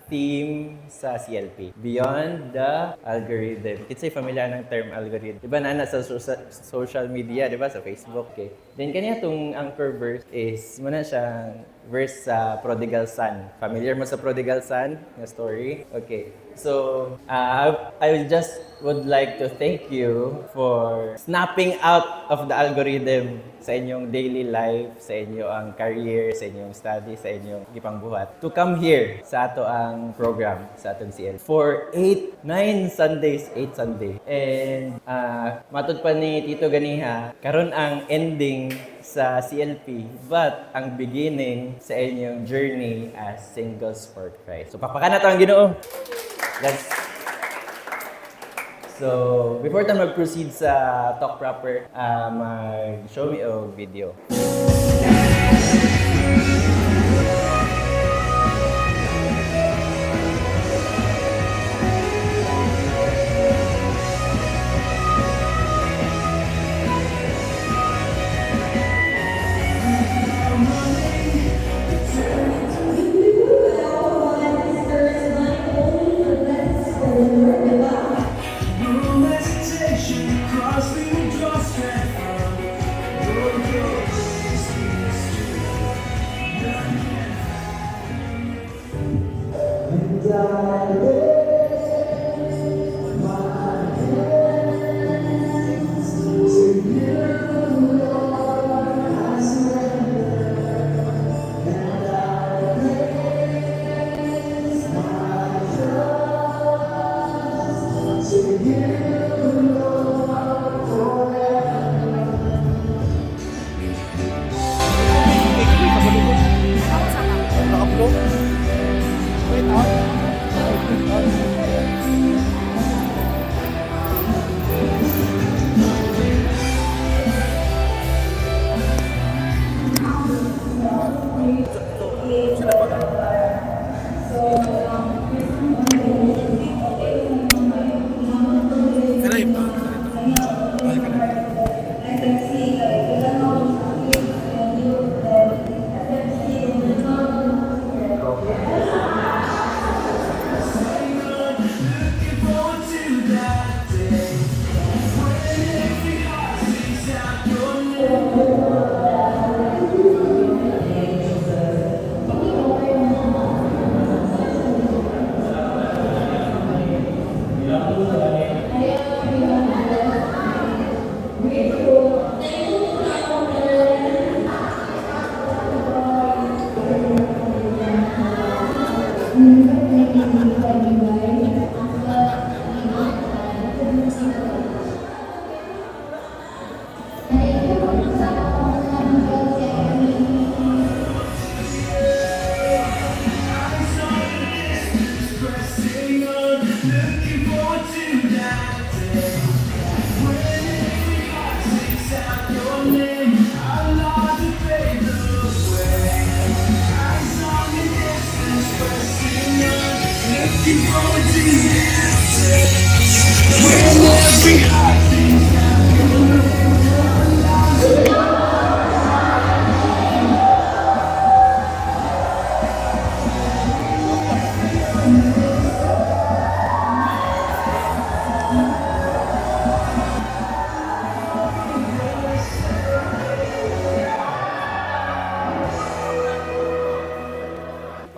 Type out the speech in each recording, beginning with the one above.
theme sa CLP, Beyond the Algorithm. Kasi familiar ng term algorithm. Diba na sa social media, diba? Sa Facebook. Okay. Then kanya itong anchor verse is, muna siyang verse sa Prodigal Son. Familiar mo sa Prodigal Son na story? Okay. So, I just would like to thank you for snapping out of the algorithm sa inyong daily life, sa inyong career, sa inyong study, sa inyong gipangbuhat. To come here sa ato ang program sa atong CL for 9 Sundays, 8 Sunday. And matud pa ni Tito Ganiha, karon ang ending sa CLP, but ang beginning sa inyong journey as singles for Christ. So, pakpakan na ito ang Ginoo. So, before tayo mag-proceed sa talk proper, mag-show me a video.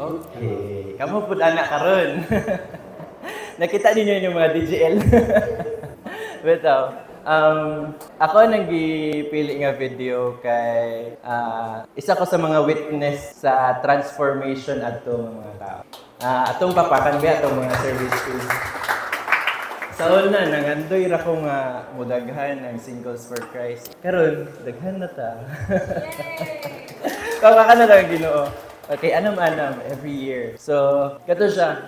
Okay, kamu pud anak karon. Nakita ninyo yung mga DJL. Bitaw. Ako nang gipili nga video kay isa ko sa mga witness sa transformation adto mga tao. Atong papakan ba atong mga service crew. Sa una nangandoy ra ko nga mudaghan ng Singles for Christ. Karon daghan na ta. Papakan na lang Ginoo. Okay, anam-anam every year. So, kato siya,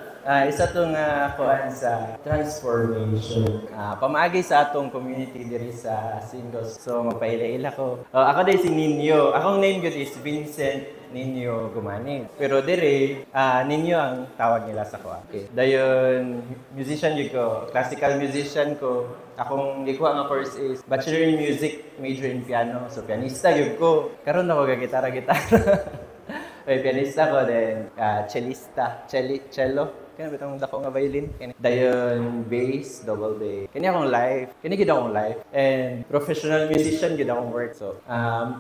isa itong kuhaan sa transformation. Pamaagi sa atong community diri sa Singles. So, mapaila-ila ko. Ako din si Ninyo. Akong name ko is Vincent Ninyo Gumani. Pero diri, Ninyo ang tawag nila sa kuha. Okay. Dayon, musician yun ko. Classical musician ko. Akong gikuha nga course is Bachelor in Music, major in piano. So, pianista yun ko. Karon ako gagitara-gitara. Ay, pianista ko, then cellista, cello. Kaya bitong dako nga violin. Dayon, bass, double bass. Kani akong live. Kani gid akong live. And professional musician gid akong work. So,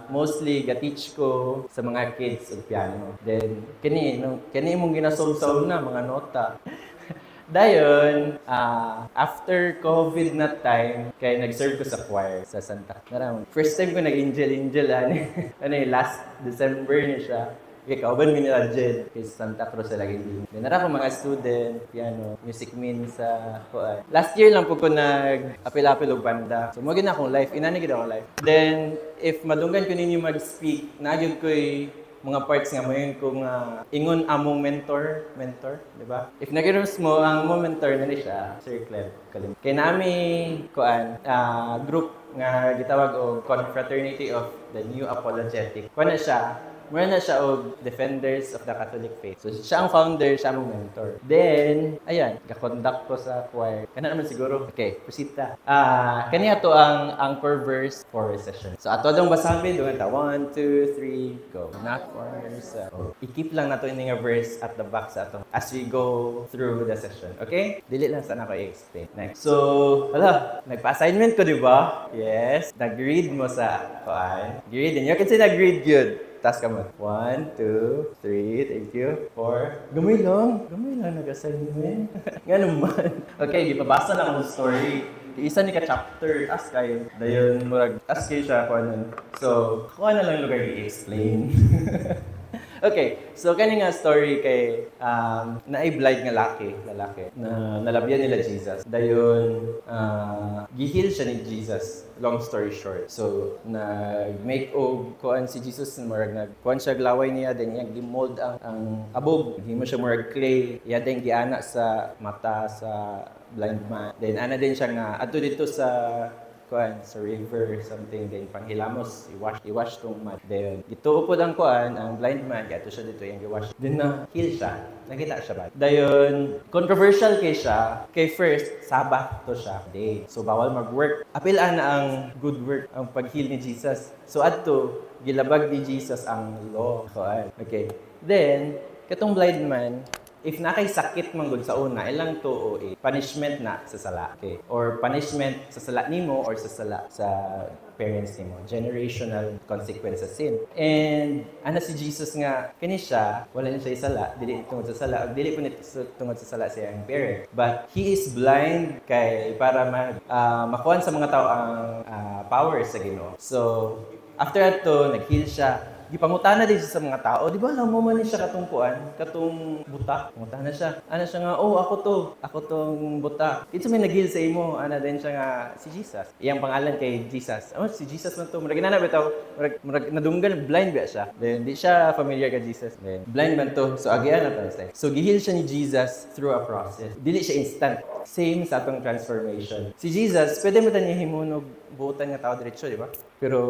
mostly ga-teach ko sa mga kids og piano. Then, kani mong ginasolve na mga nota. Dayon, after COVID na time, kaya nag-serve ko sa choir sa Santa. First time ko nag-angel, last December niya siya. Okay, kauban mi nila Jed kay Santa Cruz sa lagi din. Nara ko mga student, piano, music min sa kuan. Last year lang po ko nag-apil-apil og banda. So mo gid akong live, inani gid akong live. Then if madunggan ko ninyo mag-speak, nagyud ko'y mga parts nga mo yun kung ingon among mentor, di ba? If nagiros mo, ang mo mentor na siya, Sir Clem Kalim. Kaya nami, group nga gitawag og Confraternity of the New Apologetic. Kuan na siya, meron na siya og Defenders of the Catholic Faith. So siya ang founder, siya ang mentor. Then, ayan, kakonduct ko sa choir. Kana naman siguro. Okay, proceed ta. Kaniya to ang anchor verse for session. So ato dong basahin doon ta 1 2 3 go. Not for yourself. I-keep lang nato ini nga verse at the back sa ato as we go through the session. Okay? Dili lang sana ko i-explain. Next. So, nagpa-assignment ko, di ba? Yes. Nag-read mo sa kuan. Read and you can say nag-read good. Task ka mo. 1, 2, 3, thank you. 4. Gamay lang nag-assignment. Nga naman. Okay, ipabasa lang ang story. Isa ni ka-chapter, ask kayo. Dayon, ask kayo siya kung ano. So, kung ano lang lugar i-explain. Okay, so kani nga story kay naay blind nga lalaki na nalabyan nila Jesus. Dayon gihil siya ni Jesus. Long story short. So nag-make og kuan si Jesus nagkuan siya glaway niya then niya gimold ang abog. Gimo siya murag clay. Iya din giana sa mata sa blind man. Then ana din siya nga adto dito sa sa river something then panghilamos i-wash tong mud then gituupod ang ang blind man gato siya dito yung i-wash then na heal siya nakita siya ba dayon controversial kay siya kay first Sabbath to siya day so bawal mag-work apil na ang good work ang pag-heal ni Jesus so adto gilabag ni Jesus ang law okay then katong blind man if nakay sakit man gud sa una, ilang tuo punishment na sa sala. Okay? Or punishment sa sala nimo or sa sala sa parents nimo. Generational consequence sa sin. And ana si Jesus nga kani siya, wala na siya isala, dili tungod sa sala, dili po tungod sa sala siya ang parent. But he is blind kay para makuha sa mga tao ang power sa Ginoo. So after ato nag-heal siya. Gipangutana din siya sa mga tao. Di ba, alam mo man siya katong buta. Pangutana siya. Ana siya nga, ako tong buta. Ito may nag-heal sa imo. Ana din siya nga, si Jesus. Iyang pangalan kay Jesus. Si Jesus man to. Murag inana bitaw. Murag nadunggan, blind ba siya. Then, di siya familiar kay Jesus. Then, blind man to. So, agian na to. So, gihil siya ni Jesus through a process. Dili siya instant. Same sa atong transformation. Si Jesus, pwede mo niya himunog buutan nga tao diretso, di ba? Pero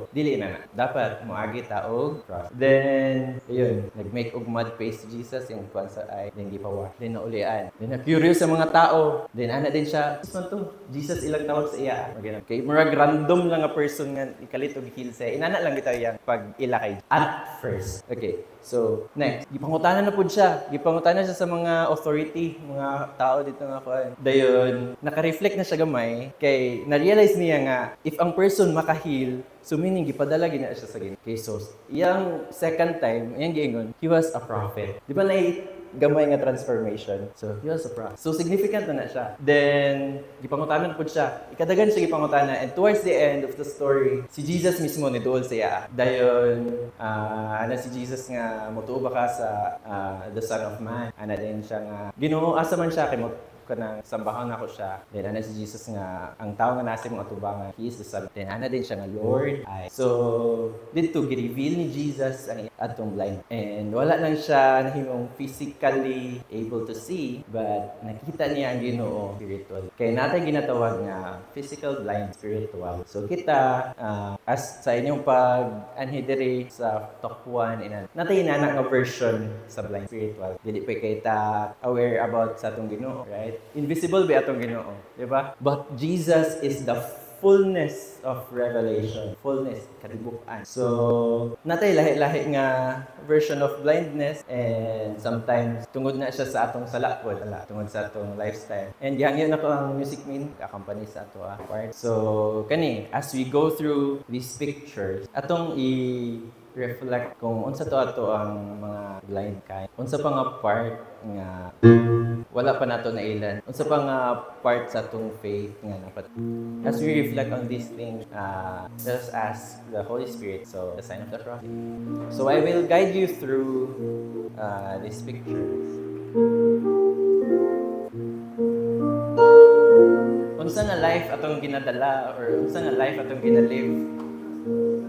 dili na. Dapat moagi taog. Then ayun, nag-make og mud paste si Jesus yung kuan sa eye, then gipawash. Then naulian. Then na-curious sa mga tao. Then ana din siya, "Isman to, Jesus ilang tawag sa iya." Magana. Kay murag random lang nga person nga ikalit og heal sa. Inana lang bitaw yang pag ila kay at first. Okay. So, next, gipangutanan na pud siya. Gipangutanan siya sa mga authority, mga tao dito nga kuan. Dayon, naka-reflect na siya gamay kay na-realize niya nga if ang person maka-heal, so meaning gipadala gina siya sa Ginoo. Okay, so iyang second time, iyang giingon, he was a prophet. Di ba gamay nga transformation. So, he was a prophet. So, significant na siya. Then, gipangutanan po siya. Ikadagan siya gipangutanan. And towards the end of the story, si Jesus mismo ni Dool siya. Dayon, si Jesus nga, mutuo ba ka sa the Son of Man. Ana din siya nga, Ginoo, asa man siya, kay kanang sambahan ako siya. Then ana si Jesus nga ang tao nga nasa mong atubangan, he is the Son. Then ana din siya nga Lord. So dito gi-reveal ni Jesus ang atong blind. And wala lang siya nahimong physically able to see, but nakita niya ang Ginoo spiritual. Kaya natay ginatawag nga physical blind spiritual. So kita as sa inyong pag-anhi diri sa talk 1 natay inana nga version sa blind spiritual. Dili pa kita aware about sa atong Ginoo, right? Invisible ba atong Ginoo, di ba? But Jesus is the fullness of revelation. Fullness, katibukan. So, natay lahi-lahi nga version of blindness, and sometimes tungod na siya sa atong salakod, tungod sa atong lifestyle. And yun ako ang music min, kakompany sa ato part. So, kani, as we go through these pictures, atong reflect kung unsa to ato ang mga blind kind. Unsa pa nga part nga wala pa nato na ilan. Unsa pa nga part sa atong faith nga dapat. As we reflect on these things, let us ask the Holy Spirit, so the sign of the cross. So I will guide you through these pictures. Unsa nga life atong ginadala or unsa nga life atong ginalive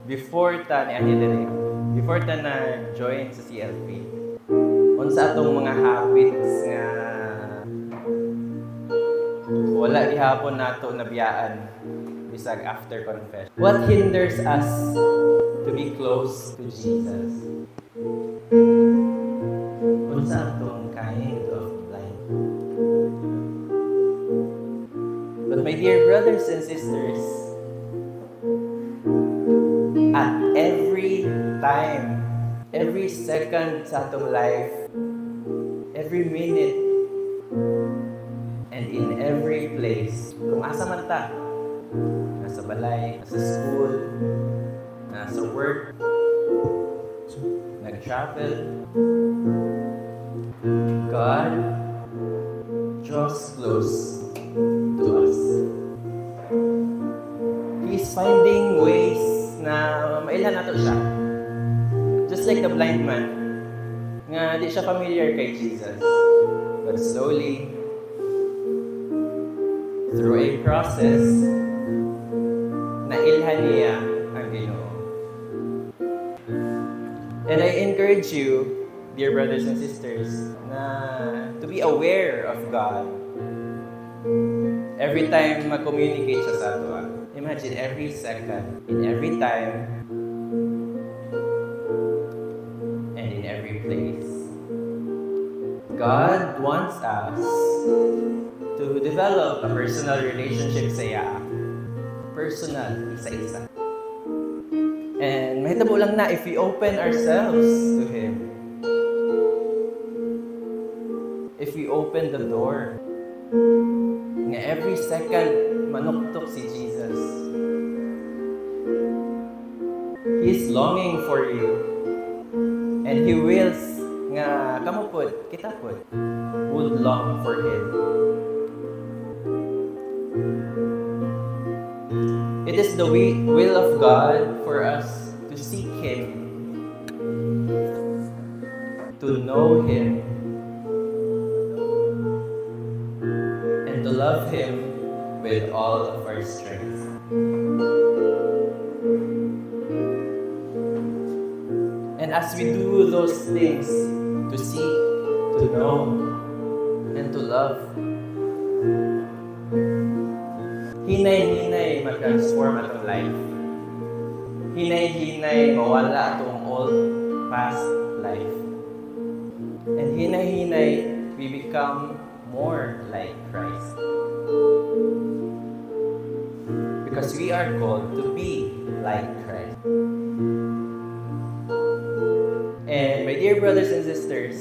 before ta before ta na join sa CLP, unsa atong mga habits nga wala gihapon nato nabiyaan bisag after confession. What hinders us to be close to Jesus? Unsa atong kind of blind? But my dear brothers and sisters, at every time, every second sa atong life, every minute, and in every place, kung asa man ta, nasa balay, nasa school, nasa work, nag-travel, God draws close to us. He's finding ways na mailan nato siya. Just like the blind man, nga di siya familiar kay Jesus. But slowly, through a process, nailhan niya ang Ginoo. And I encourage you, dear brothers and sisters, na to be aware of God. Every time mag-communicate siya sa ato. Imagine every second, in every time, and in every place. God wants us to develop a personal relationship sa iya. Personal, isa-isa. And mahitabo lang na if we open ourselves to Him. If we open the door, nga every second manuktok si Jesus. He's longing for you. And He wills nga kamo pod, kita pod, would long for Him. It is the will of God for us to seek Him, to know Him, and to love Him with all of our strength. And as we do those things, to seek, to know, and to love, hinay-hinay mag-transform atong life. Hinay-hinay mawala atong old past life. And hinay-hinay we become more like Christ. Because we are called to be like Christ. And my dear brothers and sisters,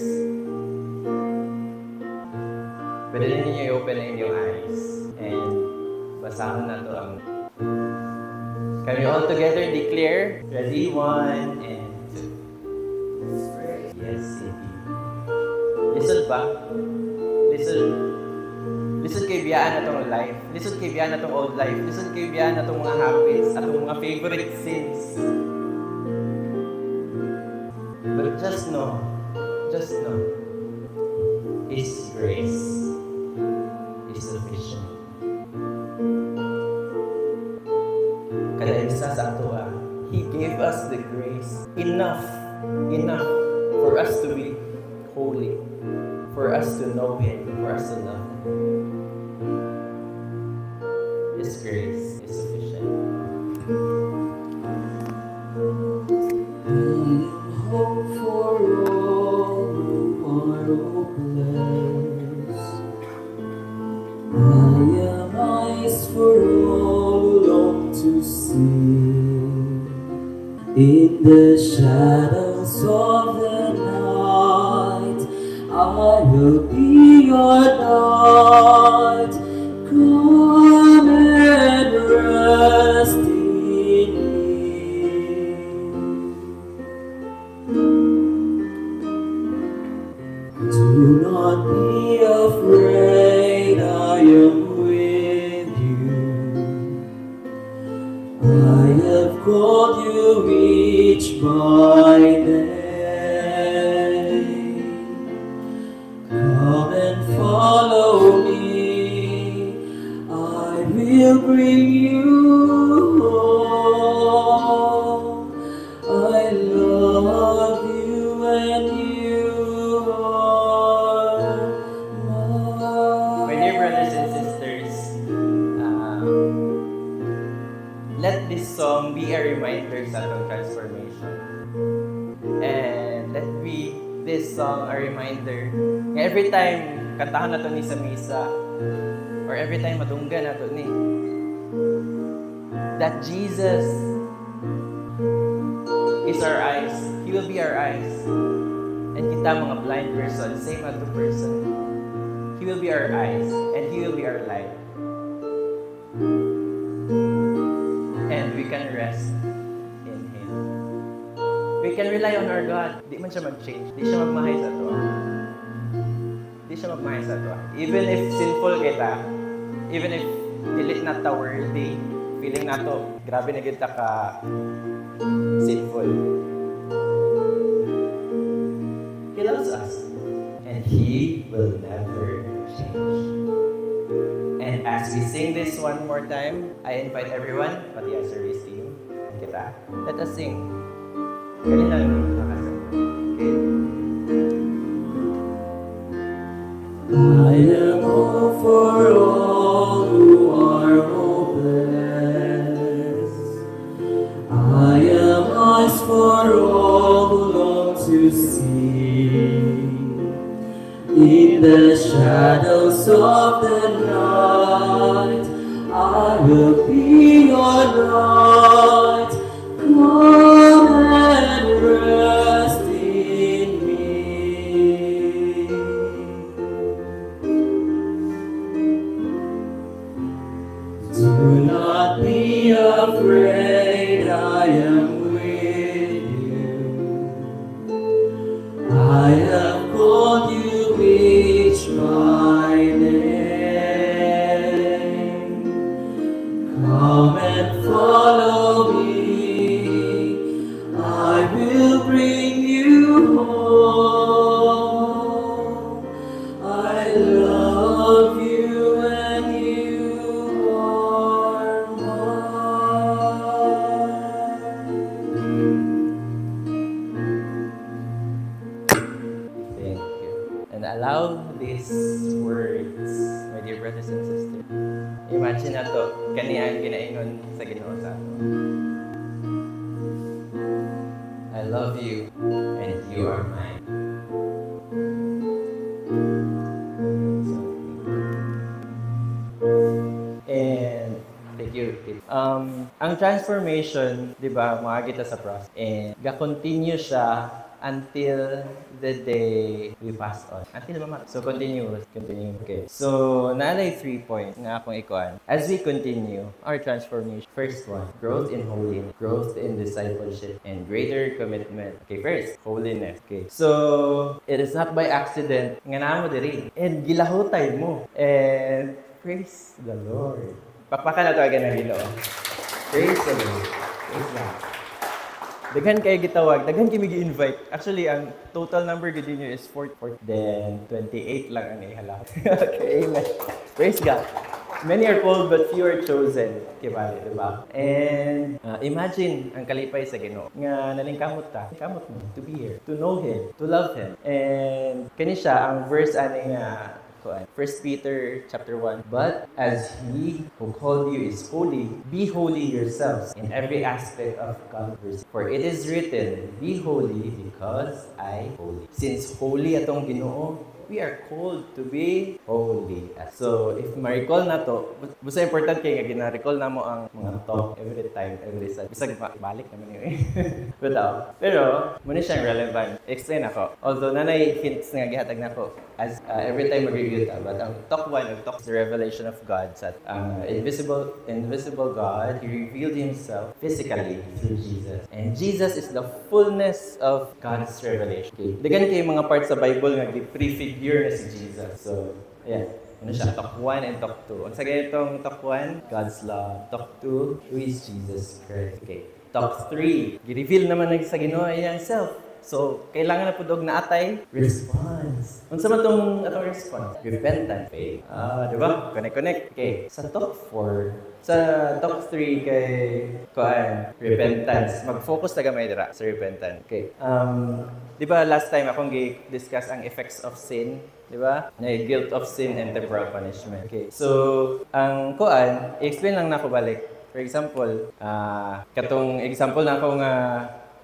pwede na ninyo i-open na inyong eyes and basahan na ito ang. Can we all together declare? Ready? 1 and 2. Yes, indeed. Listen ba? Listen. Listen kay biyaan na itong life. Listen kay biyaan na itong old life. Listen kay biyaan na itong mga habits, atong mga favorite sins. But just know, His grace is sufficient. Kada isa sa ato, He gave us the grace enough for us to be holy, for us to know Him, for us to love Him. His grace is sufficient. Hope for all who are hopeless. I am eyes for all who long In the shadows of the night, I will be your light. Come and rest in me. Do not be afraid, I am with you. I have called you each by name. Come and follow me, I will bring you home. I love you and you are mine. My dear brothers and sisters, let this song be a reminder sa atong transformation. And let be this song a reminder nga every time kantahan nato ni sa misa or every time madunggan nato ni that Jesus is our eyes. He will be our eyes. And kita mga blind person, same as the person. He will be our eyes and He will be our light. And we can rest in Him. We can rely on our God. Di man siya mag-change. Di siya magmahay sa to. Di siya magmahay sa to. Even if sinful kita, even if delete na ta worthy, feeling na to, grabe na kita ka sinful. He loves us. And He will never change. And as we sing this one more time, I invite everyone, pati ang service team, kita. Let us sing. Ganun lang yung nakasama. Okay? I am all for all who are hopeless. I am eyes for all who long to see. In the shadows of the night, I will be your light. Come and rest in me. Do not be afraid, I am with you. I have called you each by name. Come and follow me, I will bring you home. I love you and you are mine. Thank you. And allow these words, my dear brothers and sisters. Imagine na to, kaniang ginaingon sa Ginoo sa ato. I love you and you are mine. And thank you. Ang transformation, di ba, mga kita sa process. And ga-continue siya until the day we pass on. Until mamat. So, continue. Okay. So, nalay 3 points nga akong ikuan. As we continue our transformation, first one, growth in holiness, growth in discipleship, and greater commitment. Okay, first, holiness. Okay. So, it is not by accident nga namo diri. And gilahutay mo. And praise the Lord. Pakpakan na to agad ng Ginoo. Praise the Lord. Praise God. Daghan kayo gitawag, daghan kayo gi-invite. Actually, ang total number gid niyo is 40. Then 28 lang ang ihalap. Okay, amen. Praise God. Many are called but few are chosen. Kibali, diba? And imagine ang kalipay sa Ginoo nga nalingkamot ta. Kamot mo to be here, to know Him, to love Him. And kani siya ang verse ani nga 1 Peter chapter 1. But as He who called you is holy, be holy yourselves in every aspect of conversation. For it is written, be holy because I holy. Since holy atong Ginoo, we are called to be holy. So, if ma-recall na to, basta important kay nga gina-recall na mo ang mga talk every time, every side. Bisag balik naman yun eh. Pero, muna siyang relevant. Explain ako. Although, nanay hints nga gihatag na ko as every time mag-review ta. But ang talk 1 of talk is the revelation of God sa invisible God. He revealed Himself physically through Jesus. And Jesus is the fullness of God's revelation. Okay. Dagan kayo mga parts sa Bible nga prefigure na si Jesus. So, ayan. Ano siya? Talk 1 and talk 2. Ang sa ganitong talk 1, God's love. Talk 2, who is Jesus Christ? Okay. Talk 3, gi-reveal naman sa Ginoo iyang self. So, kailangan na po dog na atay response. Unsa man tong atong response? Repentant faith. Di ba? Connect. Okay. Sa talk 4, sa talk 3 kay repentance. Mag-focus na gamay dira sa repentance. Okay. Di ba last time akong gi-discuss ang effects of sin? Di ba? Guilt of sin and temporal punishment. Okay. So, ang i-explain lang na ko balik. For example, katong example na ako nga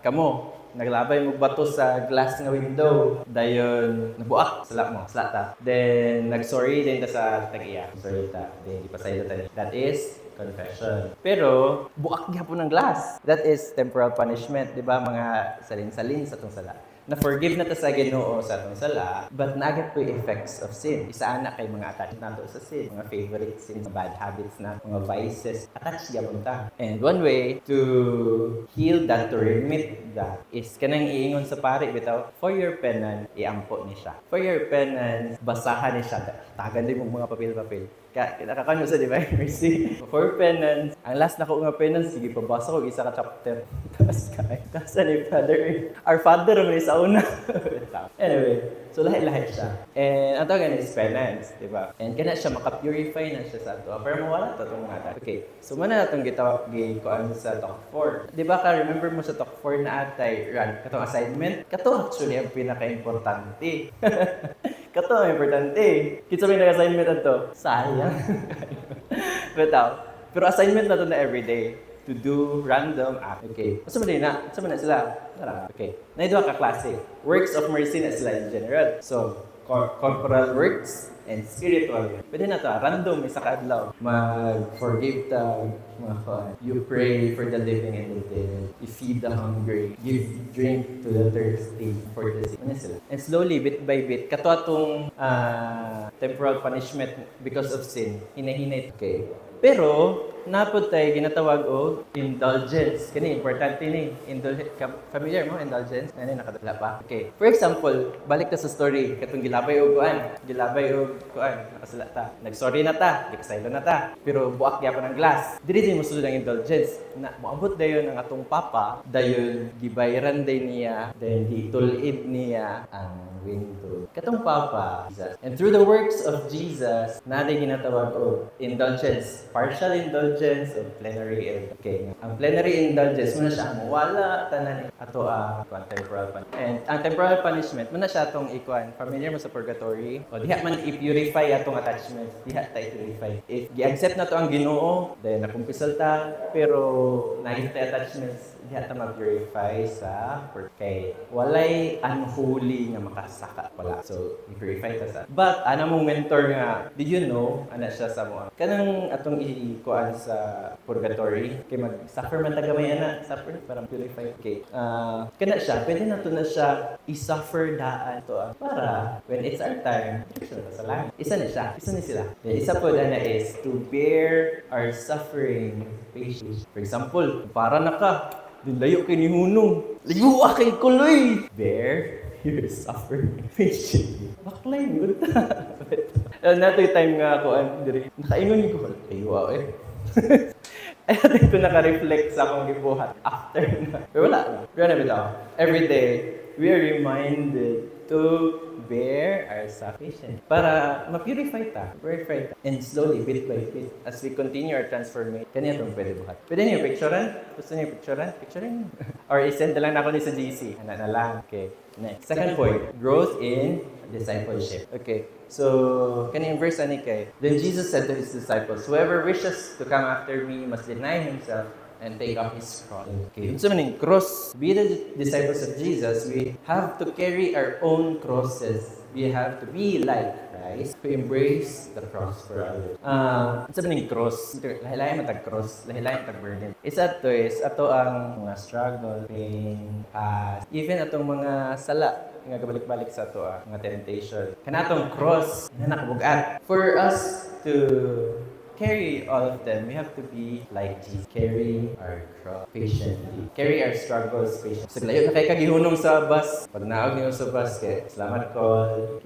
kamo naglabay mo bato sa glass nga window, dayon nabuak sala ta. Then nagsorry din ta sa tag-iya. Sorry ta. Then di pa sa ta. That is confession. Pero buak gyapon ng glass. That is temporal punishment, di ba? Mga salin-salin sa tong sala. Na-forgive na ta sa Ginoo sa atong sala, but naagad po yung effects of sin. Isa na kay mga attached nato sa sin, mga favorite sins, bad habits na, mga vices, attached gyapon ta. And one way to heal that, to remit that, is kanang iingon sa pari bitaw, for your penance, iampo ni siya. For your penance, basahan ni siya. Tagan din mo mga papel-papel. Nakakano sa Divine Mercy. For penance, ang last na ko nga penance, sige, pabasa ko isa ka chapter. Tapos ni Father, our Father naman sa una. Anyway, so lahat siya. And ang tawagan is penance, di ba? And kana siya maka-purify na siya sa ato. Pero mawala to itong mga. Okay, so muna na itong gitawag sa talk 4. Di ba ka, remember mo sa talk 4 na atay, run, katong assignment? Kato actually ang pinaka-importante. Kato ang importante. Kitsa may nag-assignment na to. Sayang. Pero assignment na to na everyday to do random act. Okay. Masa na sila? Okay. Naidwa ka klase. Works of mercy na sila in general. So, corporal works and spiritual. Pwede na to, random, isa ka adlaw. Mag-forgive ta, you pray for the living and the dead. You feed the hungry. Give drink to the thirsty for the sick. And slowly, bit by bit, kato atong temporal punishment because of sin. Hinahinay. Okay. Pero, napod tayo ginatawag o indulgence. Kani, importante ni. Familiar mo, indulgence? Ano, nakadala pa? Okay. For example, balik ta sa story. Katong gilabay o kuan. Nakasala ta. Nag-sorry na ta. Gikasaylo na ta. Pero buak niya pa ng glass. Dili din mo sulod ang indulgence. Maabot dayon ang atong papa. Dayon, gibayran day niya. Then, hitulid niya ang window. Katong papa, Jesus. And through the works of Jesus, naday ginatawag o indulgence. Partial indulgence of plenary. Okay. Ang plenary indulgence, muna siya wala tanan ato temporal punishment. And ang temporal punishment, muna siya atong ikuan. Familiar mo sa purgatory? O diha man i-purify atong attachments. Diha tayo purify. If gi-accept na to ang Ginoo, then nakumpisal ta, pero nahintay attachments, diha ta mag-purify sa kay walay unholy nga makasaka wala. So, i-purify ta sa. But ana mong mentor nga, did you know ana siya sa mo? Kanang atong ikuan sa purgatory kay mag-suffer man tagamay ana, suffer para purify. Okay. Kana siya, pwede na to na siya i-suffer daan to para when it's our time, sa langit. Isa ni sila. Then, isa po na is to bear our suffering patiently. For example, para na ka, layo kay ni Hunong. Layo kay Kuloy. Bear your suffering patiently. Baklay, good ta. Nato yung time nga ako, nakaingon ko. Layo eh. Ay, natin ito naka-reflect sa akong gibuhat after na. Pero wala. Pero na bitaw. Every day, we are reminded to bear our suffering para ma-purify ta. And slowly, bit by bit, as we continue our transformation, kanya itong pwede buhat. Pwede niyo picturean? Gusto niyo picturean? Picturean. Or isend na lang ako ni sa GC. Handa na lang. Okay. Next. Second point, growth in discipleship. Okay. So, kanina verse ani kay, then Jesus said to his disciples, whoever wishes to come after me must deny himself and take up his cross. Okay. So, cross, be the disciples of Jesus, we have to carry our own crosses we have to be like Christ to embrace the cross for others. Sabi ng cross, lahi-lahi matag cross, lahi-lahi matag burden. Isa to is, ato ang mga struggle, pain, past, even atong mga sala, nga kabalik-balik sa ato mga temptation. Kanatong cross, na nakabugat. For us to carry all of them, we have to be like Jesus. Carry our cross patiently. Carry our struggles patiently. So, layo na kayo kagihunong sa bus. Pag naog niyo sa bus, kaya salamat call.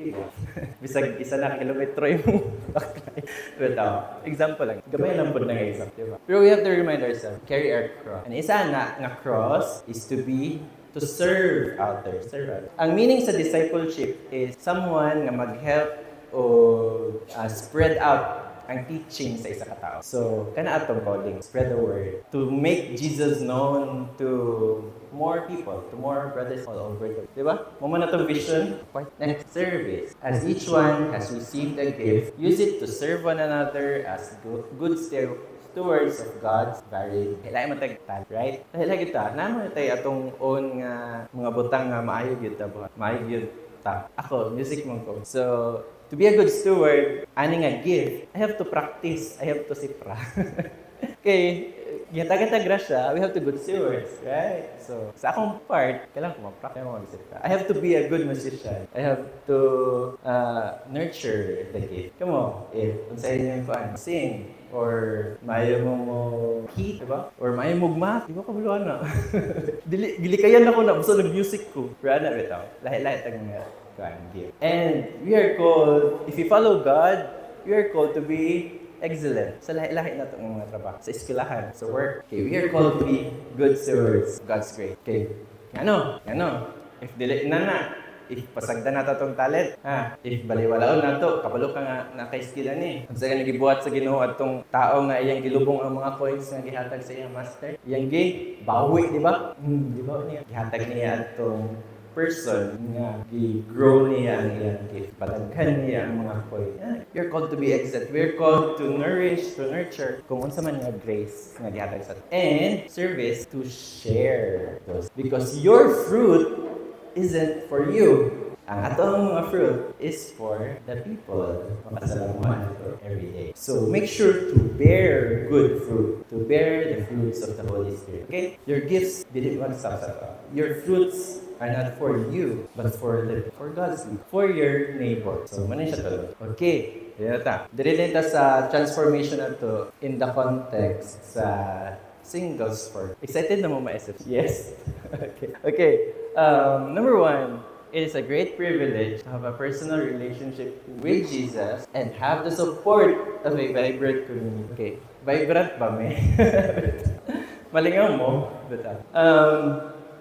Bisag isa na kilometro yung baklay. But example lang. Gamay lang po na example. Diba? Pero we have to remind ourselves, carry our cross. And isa na cross is to serve others. Ang meaning sa discipleship is someone na mag-help o spread out ang teaching sa isa ka tao. So, kana atong calling, spread the word to make Jesus known to more people, to more brothers all over the world. Diba? Mama na itong vision. Next, service. As each one has received a gift, use it to serve one another as good stewards of God's varied. Kailangan matagtan, right? Dahil kita, naman tayo atong own nga mga butang nga maayog yun ta. Maayog yun ta. Ako, music mong ko. So, to be a good steward, aning a gift, I have to practice. I have to sipra. Okay, gitag-tag grasya, we have to good stewards, right? So, sa akong part, kailangan ko ma-practice mo mag-sipra. I have to be a good musician. I have to nurture the gift. Come on, if unsayin niyo yung paano, sing, or mayo mo hit, diba? Or mayo mo math, di ba kabuluan na? Gilikayan ako na, basta nag-music ko. Rana, bitaw. Lahi-lahi tag nga. And we are called, if you follow God, we are called to be excellent sa lahi-lahi na itong mga trabaho. Sa eskwelahan, sa work. Okay, we are called to be good stewards of God's grace. Okay, ano? If dili na, if pasagda na itong talent, if baliwalaon na ito, kabalo ka nga naka-skillan Kung saan nagibuhat sa Ginoo at itong tao nga iyang gilubong ang mga coins nga gihatag sa iyang master. Iyang bawi, di ba? Di ba niya? Gihatag niya itong person nga gi-grow niya ang iyang gift. Pataghan niya ang mga coin. You're called to be excellent. We're called to nourish, to nurture, kung unsa man nga grace nga gihatag sa atin. And service to share those. Because your fruit isn't for you. Ang atong mga fruit is for the people makasalamuhan ito every day. So make sure to bear good fruit, to bear the fruits of the Holy Spirit. Okay? Your gifts didn't want to stop sa ito. Your fruits are not for you, but for God's need, for your neighbor. So, manin siya talo. Okay, dirilita sa transformation na to in the context sa singles for. Excited na mo ma-SF? Yes? Okay. Number one, it is a great privilege to have a personal relationship with Jesus and have the support of a vibrant community. Okay, vibrant ba, me? Malingaw mo?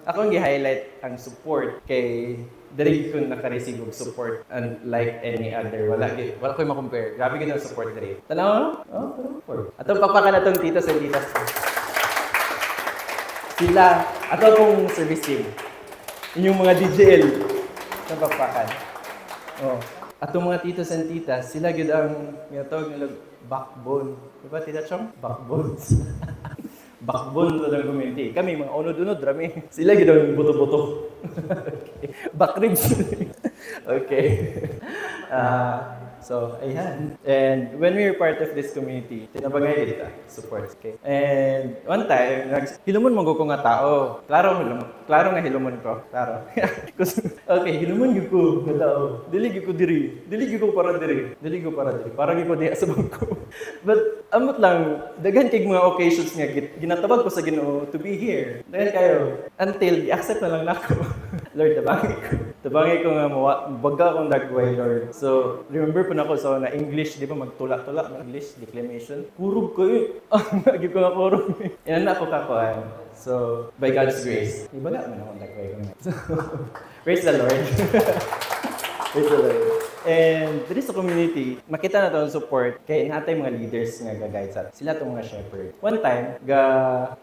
Ako ang gi-highlight ang support kay diri ko naka-receive og support unlike any other. Wala ko ma-compare. Grabe gid ang support diri. Tanaw? Support. Atong pakpakan natong titos and titas. Sila, ato akong service team. Inyong mga DJL sa pakpakan. Atong mga titos and titas, sila gid ang ginatawag nila backbone. Diba, Tita Chong? Backbones. Backbone to the community. Kami, mga unod-unod, rami. Sila ginawa yung buto-buto. Okay. Backribs. Okay. So, ayan. And when we were part of this community, tinabagay kita, support. Okay. And one time, hilumon mo ko nga tao. Klaro nga hilumon ko. Klaro. Okay, hilumon ko nga tao. Dili ko diri. Dili ko para diri. Para ko diha sa bangko. But, amot lang, daghan kay mga occasions nga, ginatabag ko sa Ginoo to be here. Dahil kayo, until i-accept na lang nako. Lord, tabangay ko nga baga akong dagway, Lord. So, remember po na ako sa English, di ba, magtula-tula ng English, declamation. Kurog ko Nagib ko nga kurog Yan na ako kakuan. So, by God's grace, ibaga man akong dagway ko. So, praise the Lord. Praise the Lord. And dito sa community, makita na itong support kay natay mga leaders nga ga-guide sa sila itong mga shepherd. One time,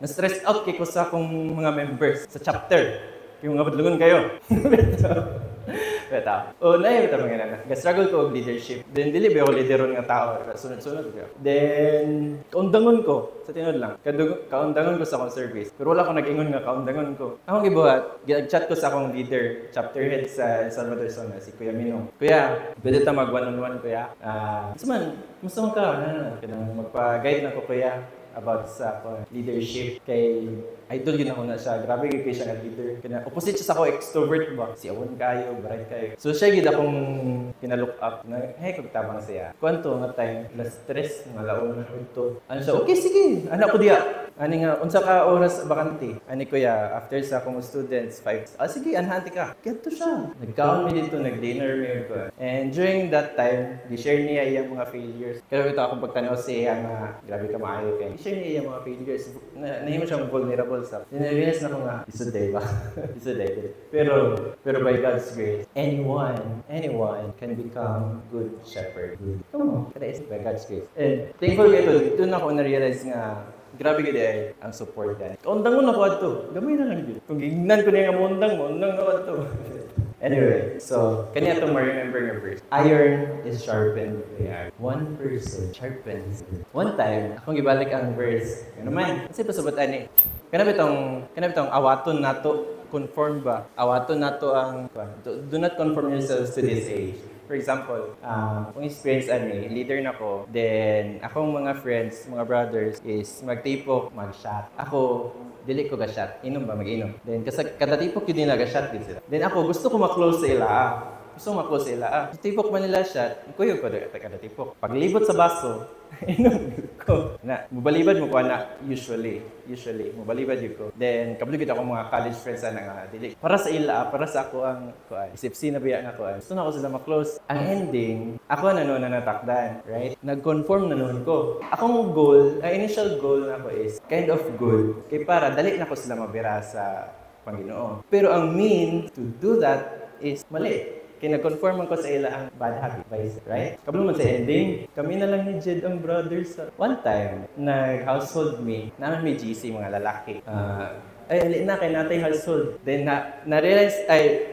na-stressed out kay ko sa akong mga members sa chapter. Yung nga badlungon kayo. Beta. O, na mga nana. Ga-struggle ko og leadership. Then, dili ba ako leaderon nga tao. Sunod-sunod ko. Then, kaundangon ko. Sa tinod lang. Kaundangon ko sa akong service. Pero wala ko nag-ingon nga kaundangon ko. Akong gibuhat, gag-chat ko sa akong leader, chapter head sa El Salvador Zona, si Kuya Minong. Kuya, pwede ta mag one-on-one, Kuya. Gusto mo ka? Magpa-guide na ko, Kuya, about sa leadership. Kay idol yun ako na siya. Grabe kayo siya nga leader. Opposite siya sa ako, extrovert ba? Si Awon kayo, bright kayo. So siya gid akong kinalook up na, hey, kagtabang siya. Kwanto nga time, last stress, mga laon na ito. Ano siya, okay, sige, anak ko diya. Ani nga, unsa ka oras bakante? Ani kuya, after sa akong students, 5. Sige, anhanti ka. Ganto siya. Nagkaon mi dito, nag-dinner mi ko. And during that time, di-share niya iyang mga failures. Kaya ito akong pagtanaw siya nga, grabe ka maayo kay. I-share niya iyang mga failures. Nahimo siyang vulnerable sa. Realize na ko nga, isuday ba? Isuday. Pero by God's grace, anyone can become good shepherd. Come on, that is by God's grace. And thankful ko ito, doon ako na-realize nga, grabe gid ay ang support yan. Kaundangon ako ato. Gamay na lang gid. Kung gignan ko niya nga mondang na ato. Anyway, so kaniya to ma-remember nga verse. Iron is sharpened by iron. One person sharpens. One time, akong gibalik ang verse. Ano man? Kasi pasabot ani. Kana bitong awaton nato conform ba? Awaton nato ang do not conform yourselves to this age. For example, kung experience leader na ko, then akong mga friends, mga brothers is magtipok, mag-shot. Ako, dili ko ga-shot. Inom ba? Mag-inom. Then kada tipok yun nila ga-shot din sila. Then ako, gusto ko ma-close sa ila. Gusto ko ma-close sa ila. Tipok man nila shot, kuyog ko kada tipok. Paglibot sa baso, inom ko. Mubalibad mo ko na usually, mubalibad yun ko. Then, kablugid ako mga college friends na nga, dili. Para sa ila, para sa ako ang kuan. Isip-si na biya nga kuan. Gusto na ako sila ma-close. Ang ending, ako na natakdan, right? Nag-conform na noon ko. Akong goal, ang initial goal na ko is kind of good. Kay para, dali na ko sila mabira sa Panginoon. Pero ang mean to do that is mali. Kaya nag-conform ko sa ila ang bad habit, vice, right? Kabalo man sa ending, kami na lang ni Jed ang brothers. One time, nag-household me, namin may GC, mga lalaki. Ay, na kay natay household. Then, na-realize,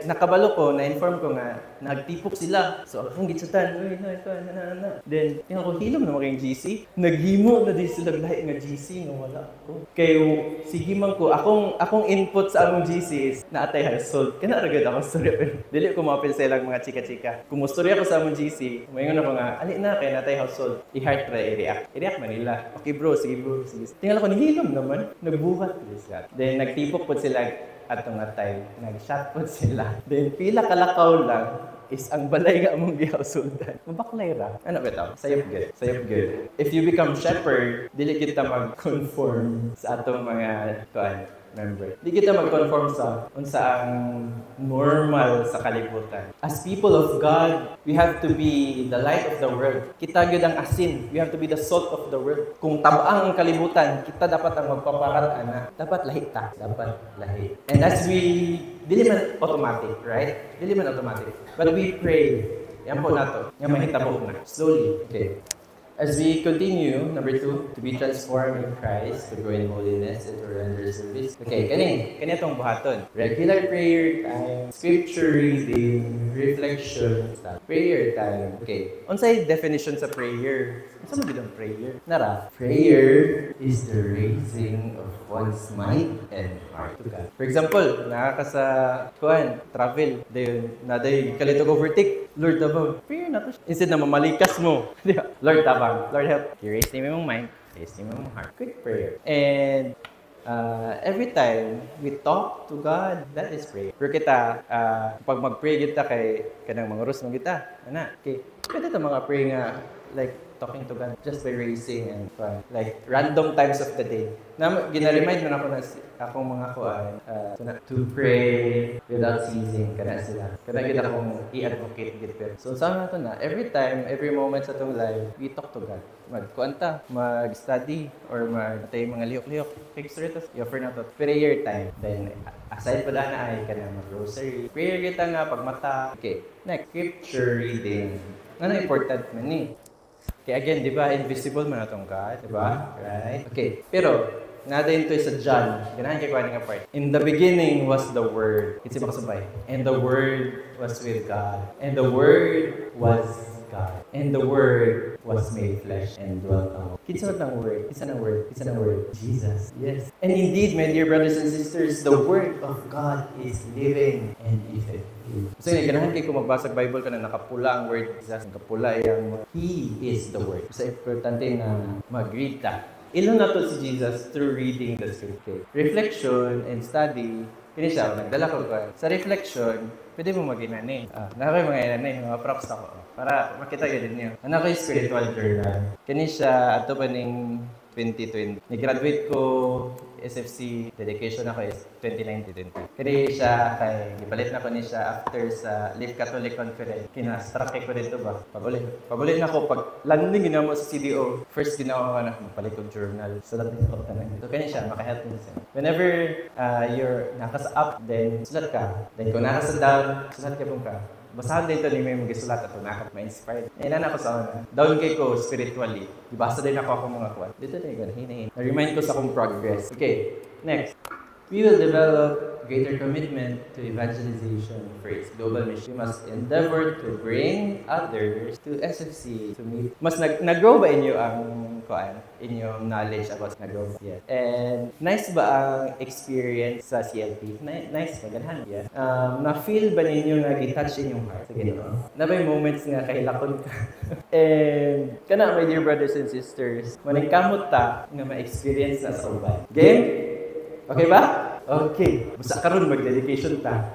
nakabalo ko, na-inform ko nga, nagtipok sila. So, akong gitsutan, na. Then, tingnan ko, hilom na mga GC. Naghimo na din sila lahat nga GC, nga wala ko. Kaya, sige man ko, akong input sa among GC is, naatay household. Kaya naragad ako storya, pero dili ko mapil sa ilang mga chika-chika. Kung mustorya ko sa among GC, mayon ako nga, na kay natay household. I-heart try, i-react. I-react man nila. Okay bro, sige. Tingnan ko, nihilom naman. Nagbuhat. Then, nagtipok po sila at nga time. Nag-shot po sila. Then, pila kalakaw lang is ang balay nga among gihausuldan. Mabaklay ra. Ano ba ito? Sayop good. If you become shepherd, dili kita mag-conform sa atong mga member. Di kita mag-conform sa unsaang normal sa kalibutan. As people of God, we have to be the light of the world. Kita gyud ang asin. We have to be the salt of the world. Kung tabaang ang kalibutan, kita dapat ang magpaparat ana. Dapat lahi ta. And as we dili man automatic, right? Dili man automatic. But we pray. Yan po nato. Nga mahitabo na. Slowly. Okay. As we continue, number 2, to be transformed in Christ, to grow in holiness, and to render service. Okay, kani itong buhaton. Regular prayer time, scripture reading, reflection, prayer time. Okay, unsay definition sa prayer? Unsa man gid ang prayer? Nara, prayer is the raising of one's mind and heart to God. For example, nakaka sa travel, naday kalitog overtake. Lord, tabang, prayer na to. Instead na mamalikas mo. Lord, tabang. Lord, help. You raise me mong mind, raise me mong heart. Quick prayer. And every time we talk to God, that is prayer. Pero kita, pag mag-pray kita kay kanang mangurus mo kita, okay. Pwede ito mga pray nga, like, talking to God just by raising and like random times of the day. Gina-remind man ako na akong mga to pray without ceasing kana sila. Kana kita akong i-advocate gid. So sa nato na every time, every moment sa tong life, we talk to God. Magkuanta, mag-study or magtay mga lihok-lihok. Fixed i-offer na to prayer time. Then aside pa na ay kana mag-rosary. Prayer kita nga pagmata. Okay. Next, scripture reading. Ano important man ni? Okay, again, di ba, invisible man atong God, di ba? Right? Okay, pero, Nada yun to sa John. Ganahan kay kuha nga part. In the beginning was the Word. Kasi makasabay. And the Word was with God. And the Word was God. And the Word was made flesh and dwelt among. Kinsa ng Word? Kinsa ng Word? Kinsa ng Word? Jesus. Yes. And indeed, my dear brothers and sisters, the Word of God is living and effective. So yun, ganahan kayo kung magbasa Bible ka na nakapula ang word Jesus, nakapula yung He is the Word. So importante na mag-read ta. Ilo na to si Jesus through reading the scripture. Reflection and study, kini siya, nagdala ko ka. Sa reflection, pwede mo mag-inani. Nakakoy mga inani, mga props ako. Para makita yun din niyo. Ano ko yung spiritual journal. Kini siya, ato pa ning 2020. Nag-graduate ko SFC, dedication ako is 2019. Kaya siya, kay ipalit na ko ni siya after sa Live Catholic Conference. Kina-struck ko dito ba? Pabulit na ako. Pag landing ginawa mo sa CDO, first ginawa ko na, mapalit ko journal. Sulat din ako tanong. So kanya siya, makahelp mo siya. Whenever you're nakasa up, then sulat ka. Then kung nakasa down, sulat ka pong ka. Basahan din ito ni may magisulat at nakap ma-inspired. Nainan ako sa una. Down kay ko spiritually. Ibasa din ako mga kuwan. Dito na yung hinahin. Na-remind ko sa akong progress. Okay, next. We will develop greater commitment to evangelization for its global mission. We must endeavor to bring others to SFC to meet. Mas nag-grow ba inyo ang kuan? Inyong knowledge about nag-grow? Yeah. And nice ba ang experience sa CLP? Nice ba? Ganhan. Yeah. Na-feel ba ninyo na detach inyong heart? Sige, no? Na may moments nga kahilakon ka. And kana, my dear brothers and sisters, maningkamot ta nga ma-experience na sa uban. Game? Okay ba? Okay. Basta karon mag-dedication ta.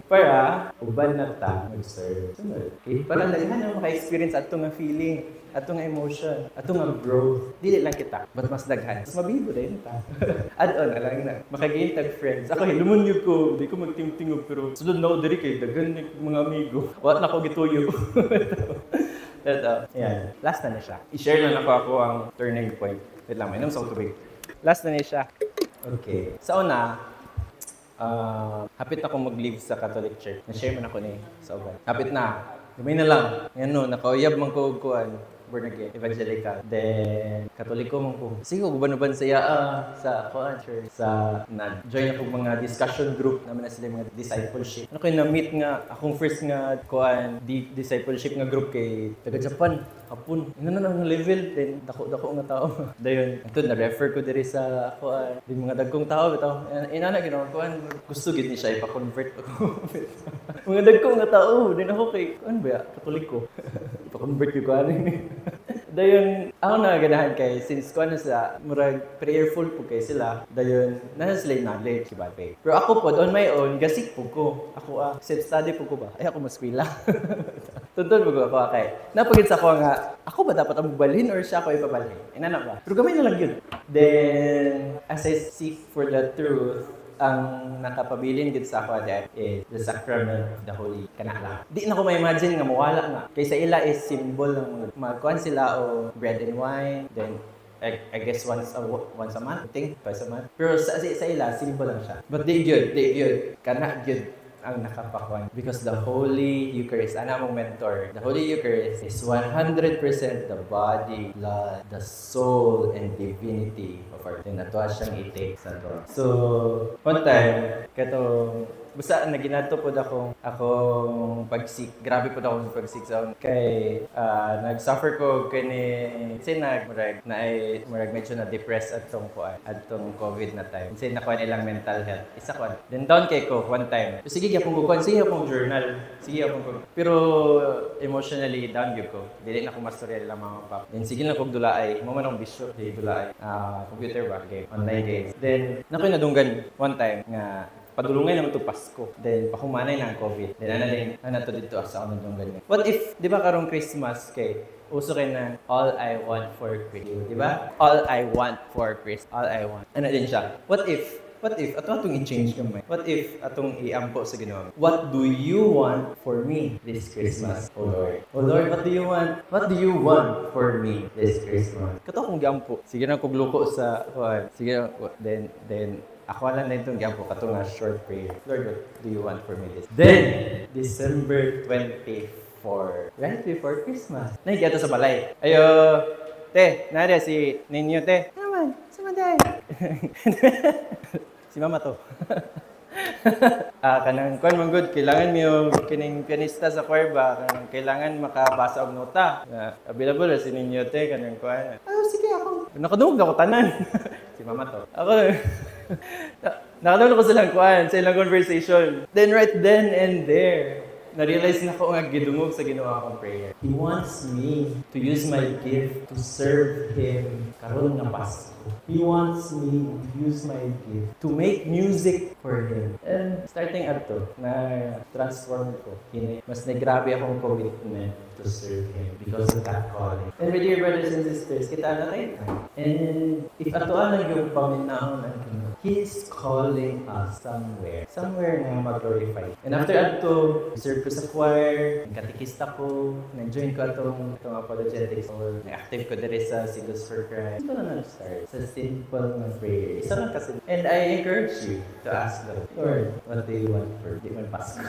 Para uban na ta mag-serve. Okay? Para laghan na maka-experience ato nga feeling, ato nga emotion, ato nga growth. Dili lang kita, but mas daghan. Mas mabibo din ta. Add-on na lang na. Makagain tag friends. Ako lumunyog ko, di ko magtingog pero sulod na ko diri kay daghan ni mga amigo. Wat na ko gituyo. Ito. Yan. Last na siya. I-share na ako ang turning point. Wait lang, may nam sa tubig. Last na siya. Okay. Sa una, hapit ako mag-leave sa Catholic Church. Na-share man ako ni sa uban. Hapit na. Gamay na lang. Yan no, nakauyab man ko kuan. Born again, evangelical. Then, Katoliko man ko. Sige, uban-uban saya sa kuan church. Sa nag-join ako mga discussion group naman na sila mga discipleship. Ano kayo na-meet nga, akong first nga kuan, discipleship nga group kay taga-Japan. Hapon. Ano na ang level? Then, dako nga tao. Dayon. Ito, na-refer ko diri sa kuan. Di mga dagkong tao. Inana, ginawa kuan. Gusto gid ni siya, ipa-convert ako. Mga dagkong nga tao. Then ako kay, kuan ba ya? Katoliko. Ipa-convert ko kuan. Dayon, ako naganahan kay, since kuan na sa, murag prayerful po kay sila. Dayon, nasa sila yung knowledge, kibabe. Pero ako po, on my own, gasik po ko. Ako self-study po ko ba? Ay, ako mas pila. Tuntun mo ko kay. Napagid sa ko nga, ako ba dapat ang bubalhin or siya ako ipabalhin? Inana ba? Pero gamay na lang yun. Then, as I seek for the truth, ang nakapabilin gid sa ako that is the sacrament of the Holy Kanala. Di na ko ma-imagine nga mawala nga. Kaysa ila is symbol ng magkuhan sila o bread and wine, then I guess once a month, I think, twice a month. Pero sa ila, symbol lang siya. But di yun, kana yun ang nakapakuan. Because the Holy Eucharist, ana mong mentor, the Holy Eucharist is 100% the body, blood, the soul, and divinity of our Lord. Ato siyang i-take sa to. So, one time, basta naginato po akong pagsik. Grabe po akong pagsik sa kay nag-suffer ko kani murag medyo na depressed atong COVID na time. Kasi nakuha nilang mental health. Isa ko. Then down kay ko one time. Sige gyapon ko sige akong journal. Pero emotionally down gyud ko. Dili na ko mastorya lang mga pap. Then sige na kog dulaay. Mo man ang bisyo di dulaay. Computer ba game, online games. Then nakoy nadunggan one time nga padulungay naman to Pasko. Then, pakumanay na ang COVID. Then, ano to dito sa ako nandong ganyan. What if, di ba karong Christmas kay, uso kayo na, all I want for Christmas. Di ba? All I want for Christmas. All I want. Ano din siya? What if, atong i-change kamay. What if, atong i-ampo sa ginawa. What do you want for me this Christmas, O Lord? O Lord, what do you want? What do you want for me this Christmas? Kato akong giampo. Sige na kong luko sa, sige na, then, ako lang na itong gyampo kato nga short prayer. Lord, what do you want for me this? Then, December 24, right before Christmas. Nahigato sa balay. Ayo, te, nari si ninyo, te. Naman, Sumaday! Si mama to. Kanang kuan man good, kailangan mo yung kining pianista sa choir ba, kanang kailangan makabasa og nota. Available ra si ninyo te kanang kuan. Sige ako. Nakadungog ako tanan. Si mama to. Ako nakadungog ako sa lang kuan, sa ilang conversation. Then right then and there, na-realize na ko nga gidungog sa ginawa kong prayer. He wants me to use my gift to serve Him karon nga Pasko. He wants me to use my gift to make music for Him. And starting ato, na-transform ko. Mas nagrabe akong commitment to serve Him because of that calling. And my dear brothers and sisters, kita na tayo. And if ato lang yung paminahon ng Ginoo, He is calling us somewhere na mag-glorify. And after ato, serve ko sa choir, katikista ko, nag-join ko atong apologetics or active ko dere sa Singles for Christ. Ito na start sa simple na prayer. Isa lang kasi. And I encourage you to ask Lord, what do you want for di man Pasko?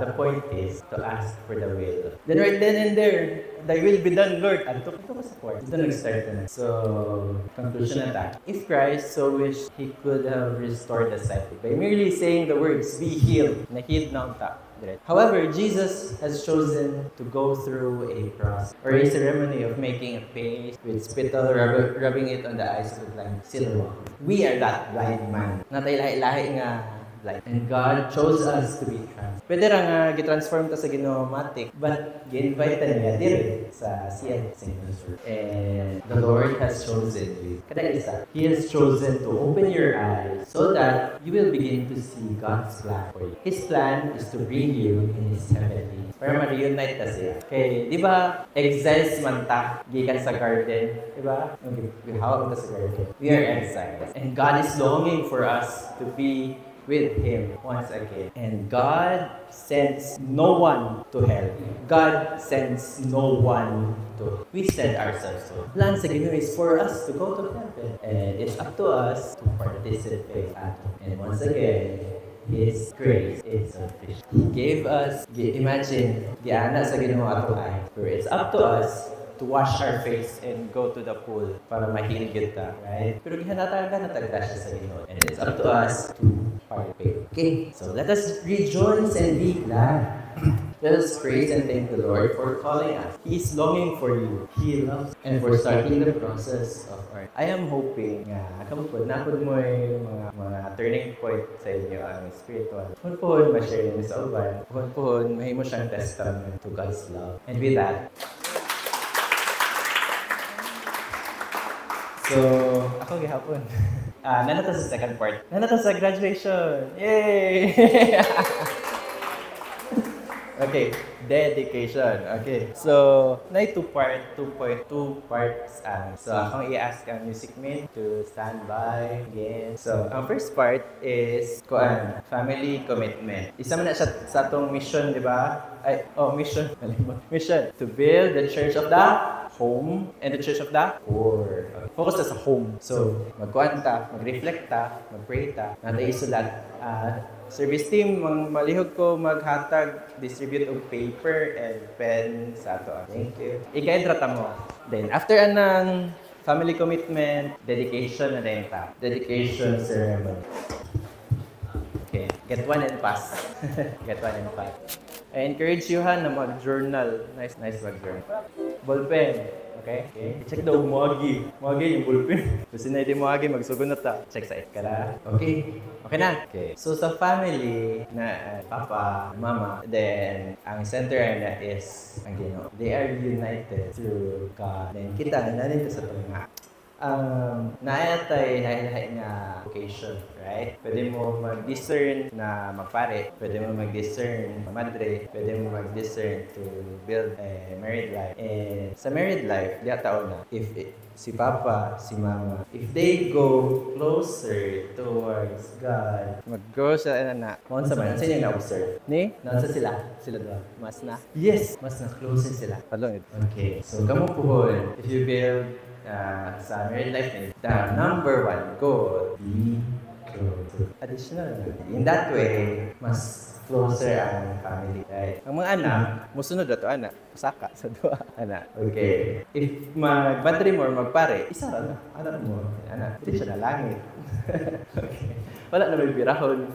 The point is to ask for the will. Then right then and there, thy will be done, Lord. Ito ko sa court. Ito nag-start na. So, conclusion na ta. If Christ so wished, He could have restored the sight by merely saying the words, be healed. Na-healed na ang ta. However, Jesus has chosen to go through a process or a ceremony of making a paste with spittle, rubbing it on the eyes of the blind. Siloam. We are that blind man. Natay lahi nga blind. And God chose us to be trans. Pwede ra nga gitransform ta sa Ginoo-matic, but gi-invite niya dire sa CN Signature. And the Lord has chosen you. Kada isa, He has chosen to open your eyes so that you will begin to see God's plan for you. His plan is to bring you in His heavenly para ma-reunite ta siya. Okay, di ba, exiles man ta, gikan sa garden, di ba? We hawak ta sa garden. We are exiles. And God is longing for us to be with Him once again. And God sends no one to hell. God sends no one to. We send ourselves to. Plan sa Ginoo is for us to go to heaven. And it's up to us to participate at it. And once again, His grace is sufficient. He gave us, imagine, giana sa Ginoo ato ay. Pero it's up to us to wash our face and go to the pool para mahil kita, right? Pero gihanatagan na tagda siya sa Ginoo. And it's up to us to participate. Okay, so let us rejoice and be glad. Let us praise and thank the Lord for calling us. He is longing for you. He loves you. And for starting the process of art. I am hoping nga kapag napod mo yung mga turning point sa inyo ang spiritual. Kung ma-share niyo sa uban. Kung mahimo siyang testament to God's love. And with that, so, ako gihapon. Nanata sa second part. Nanata sa graduation. Yay! Okay, dedication. Okay. So, na 2 parts. So, akong i-ask ang music mate to stand by. Again. So, ang first part is family commitment. Isa man na siya sa atong mission, di ba? Mission. Mission. To build the church of the home and the church of the poor. Okay. Focus sa home. So, mag-reflect ta, mag-pray ta, natay isulat. Service team, malihog ko maghatag, distribute og paper and pen sa ato. Thank you. Ika-hidrata mo. Then, after anang family commitment, dedication na din ta. Dedication ceremony. Okay. Get one and pass. Get one and pass. I encourage you na mag-journal. Nice mag-journal. Ballpen. Okay? I-check daw muagi. Muagi yung ballpen. Kasi na hindi muagi, magsugon na ta. Check sa kala. Okay? Okay na? Okay. So sa family na papa, mama, then ang center na is ang Ginoo. They are united through God. Then kita na nito sa tunga. Naayatay lahi-lahi nga vocation, right? Pwede mo mag-discern na magpare, pwede mo mag-discern madre, pwede mo mag-discern to build a married life. And sa married life, diya taon na, if si papa, si mama, if they go closer towards God, mag-grow sa maun sa man, sa inyo na-observe? Ni? Nasa sila? Sila doon? Mas na? Yes! Mas na closer sila. Okay, so kamo puhon, if you build sa married life, the number 1 goal, be close. Additional. In that way, mas closer ang family. Right? Ang mga anak, musunod na to anak, pasaka sa duha anak. Okay. If mag-battery mo or magpare, isa ra na. Anak mo, anak. Hindi siya na langit. Okay. Wala na may birahon.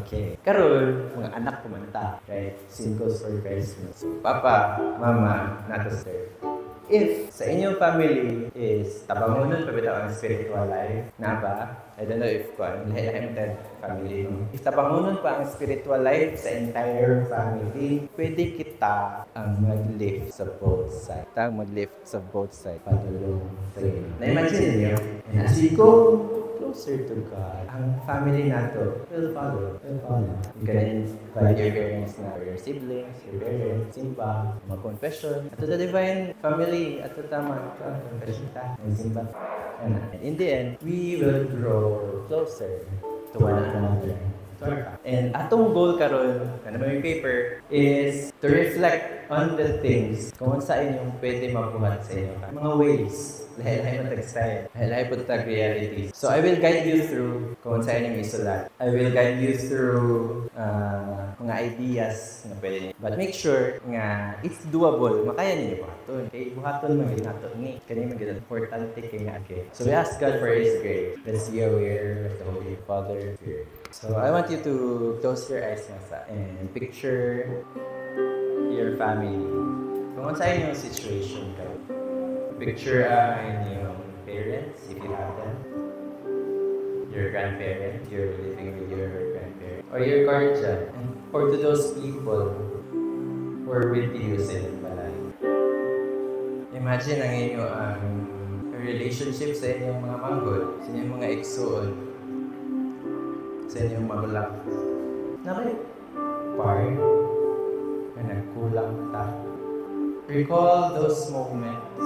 Okay. Karon, mga anak kumanta. Right? Singles for Christmas. So, Papa, Mama, not a sir. If sa inyong family is tabangunan pa bitaw ang spiritual life, na ba? I don't know if lahi-lahi mo family. If tabangunan pa ang spiritual life sa entire family, pwede kita ang mag-lift sa both sides. Mag-lift sa both sides. Padulong sa inyo. Na-imagine niyo, and as we go closer to God, ang family nato will follow. You can invite your parents na, or your siblings, your parents, simba, mag-confession. At the divine family, at the tama, confession ta, simba. And in the end, we will grow closer to one another. And atong goal karon kana may paper is to reflect on the things kung saan yung pwede mabuhat sa inyo. Mga ways, lahi-lahi mo tag-style, lahi-lahi po tag realities. So I will guide you through kung saan yung isulat. I will guide you through mga ideas na pwede niyo. But make sure nga it's doable. Makaya niyo buhaton. Kaya buhaton mo yung nato ni. Kaya yung importante kay nga. Okay. So we ask God for His grace. Let's be aware of the Holy Father here. So I want you to close your eyes and picture your family. Kung sa inyong situation ka, picture ang inyong parents, if you have them, your grandparents, you're living with your grandparents, or your guardian, or to those people who are with you sa inyong balay. Imagine ang inyong relationship sa inyong mga manggod, sa inyong mga igsoon, sa inyong magulang. Na may part na nagkulang ta. Recall those moments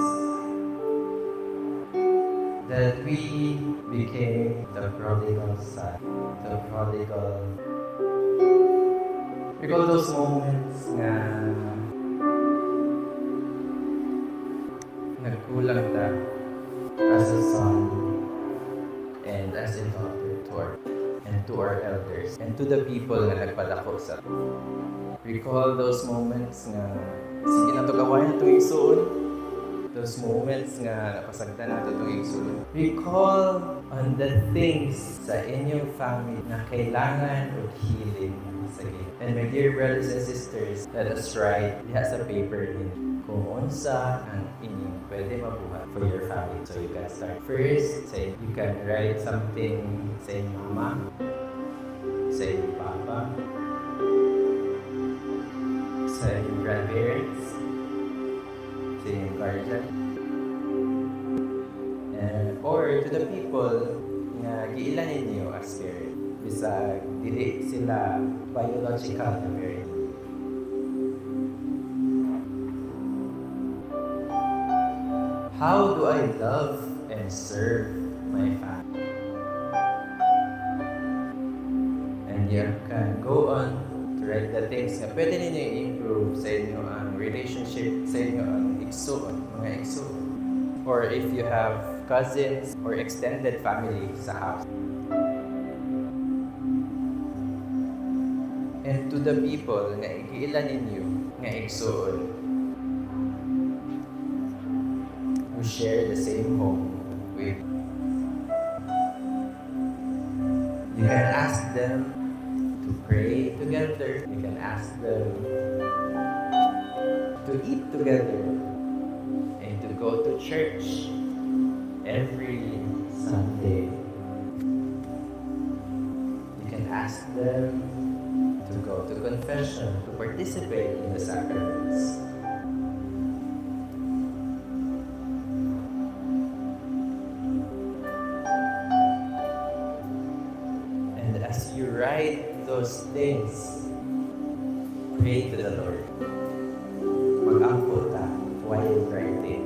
that we became the prodigal son, the prodigal. Recall those moments na nagkulang ta as a son and as a daughter to our elders and to the people na nagpadako sa. Recall those moments nga sige na to gawain na itong igsoon. Those moments nga napasagdan na itong igsoon. Recall on the things sa inyong family na kailangan o healing sa gate. And my dear brothers and sisters, let us write diha sa paper din kung unsa ang inyong pwede mabuhat for your family. So you can start first, say you can write something sa inyong mama, sa inyong papa, sa inyong grandparents, sa inyong guardian, or to the people na giilanin niyo as parent. Bisag dili sila biological na parent. How do I love and serve my family? And you can go on to write the things na pwede ninyo i-improve sa inyo ang relationship, sa inyo ang igsoon, mga igsoon. Or if you have cousins or extended family sa house. And to the people na ikiilan ninyo nga igsoon, who share the same home with you. You can ask them to pray together. You can ask them to eat together and to go to church every Sunday. You can ask them to go to confession, to participate in the sacraments. And as you write those things, pray to the Lord. Mag-angko ta while writing.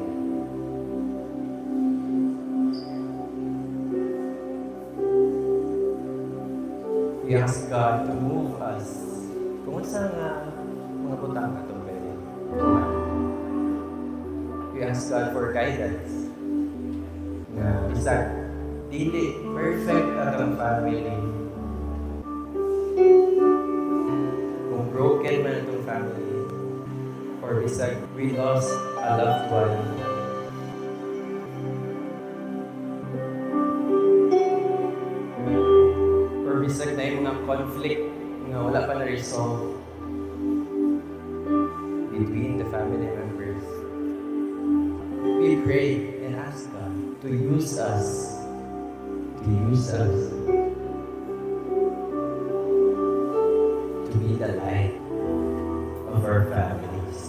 We ask God to move us kung saan nga mga butang na itong pwede. We ask God for guidance na bisag dili perfect atong family. broken man itong family, or bisag we lost a loved one, or bisag na yung mga conflict nga wala pa na-resolve between the family members, we pray and ask God to use us, to be the light of our families.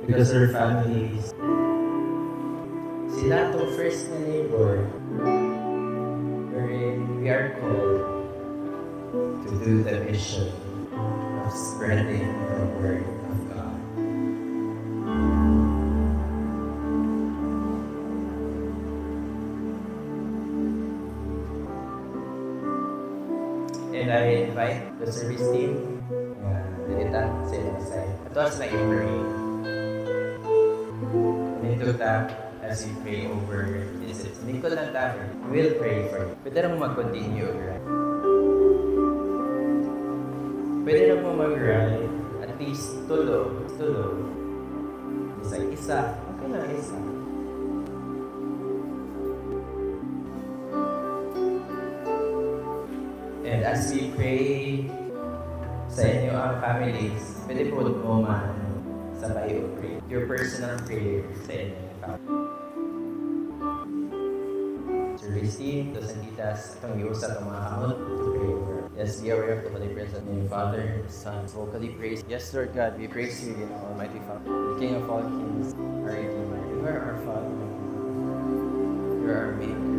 Because our families, sila itong first na neighbor wherein we are called to do the mission of spreading the word of God. And I invite the service team dito sa ilang side. Ito as na i-pray. Dito ta as you pray over this. Hindi ko lang tayo. We'll pray for you. Pwede na mo mag-continue, right? Pwede na mo mag-write at least tulo. Isa. Okay na, isa. And as we pray sa inyo ang families, pwede po mo man sabay o pray. Your personal prayer sa inyo. Service team, dos sanditas, itong iusa itong mga kamot to pray over. Yes, be aware of the Holy Presence in your Father, Son, vocally praise. Yes, Lord God, we praise you, Almighty Father, the King of all kings, our Redeemer. You are our Father. You are our Maker,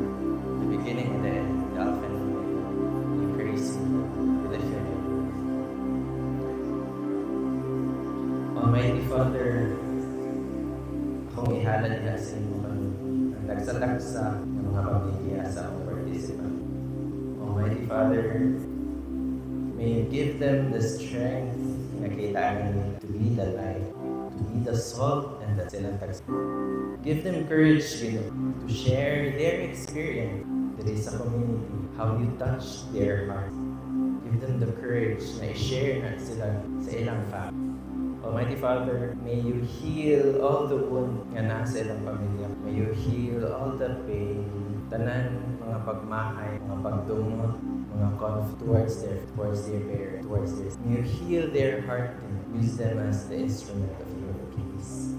the beginning and the end, the Alpha and Omega. We praise you. We lift your name. Almighty Father, akong ihala nila sa inyo kami ang nagsataksa ng mga pamilya sa mga participant. Almighty Father, may you give them the strength na kailangan nila to be the light, to be the salt and the sinantagsa. Give them courage, to share their experience that is sa community, how you touch their hearts. Give them the courage na i-share na sila sa ilang family. Almighty Father, may you heal all the wound nga nasa ilang pamilya. May you heal all the pain, tanan, mga pagmahay, mga pagdumot, mga conflict towards their parents, towards their. May you heal their heart and use them as the instrument of your peace.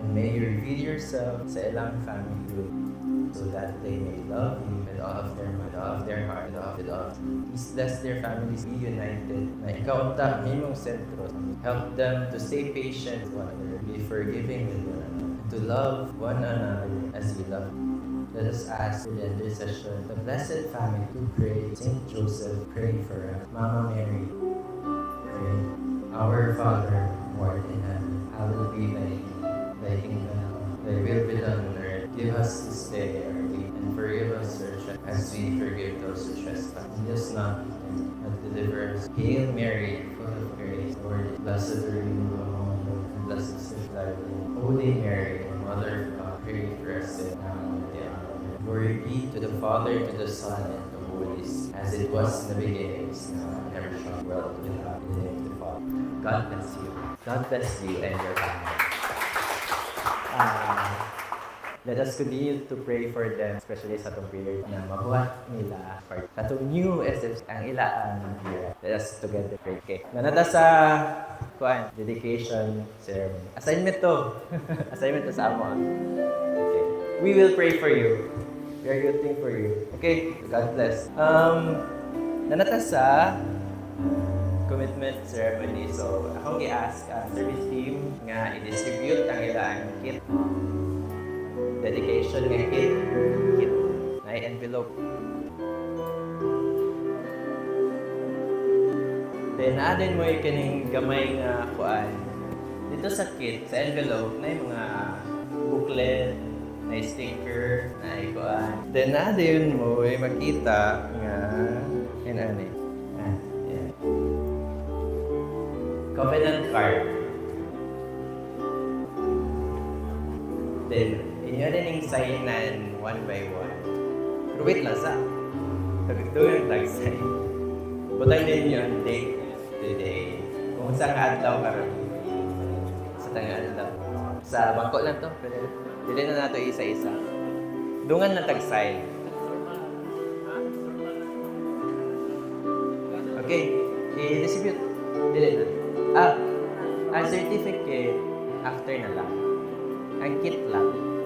And may you reveal yourself sa ilang family group so that they may love you with all of their mind, all of their heart, with all of Please bless their families be united. Na ikaw ta, may mong sentro. Help them to stay patient with one another, be forgiving with one another, and to love one another as we love you. Let us ask for the intercession, the blessed family to pray. Saint Joseph, pray for us. Mama Mary, pray. Our Father, who art in heaven, hallowed be thy name. Thy kingdom come, thy will be done on earth. Give us this day our daily, and forgive us our trespasses, as we forgive those who trespass. Lead us not into temptation, but deliver us. Hail Mary, full of grace, Lord, blessed are you among women, and blessed is the fruit of thy womb. Holy Mary, Mother of God, pray for us sinners, now and at the hour of our death. Glory be to the Father, to the Son, and to the Holy Spirit, as it was in the beginning, is now, and ever shall be, world without end. In the name of the Father. God bless you. God bless you and your family. Let us continue to pray for them, especially sa itong period na mabuhat nila for sa itong new SF ang ilaan ng year. Let us together pray. Okay. Nanata sa dedication ceremony. Assignment to. Assignment to sa amo. Okay. We will pray for you. We are rooting for you. Okay. God bless. Nanata sa commitment ceremony. So, akong i-ask ang service team nga i-distribute ang ilang kit. Dedication nga kit na envelope. Then, addin mo yung kining gamay nga kuan. Dito sa kit, sa envelope, na yung mga booklet, na yung sticker, na yung kuan. Then, addin mo yung makita nga, yan ano eh. Yan. Covenant card. Then, inyo rin yung signan one by one. Pero wait lang sa. Doon yung sign. Butang din yun, date today. Kung saan ka adlaw ka rin. Sa tangang adlaw. Sa bangko lang to. Pero hindi na nato isa-isa. Dungan na tag-sign. Okay. I-distribute. Dili na. Ang certificate, after na lang. Ang kit lang.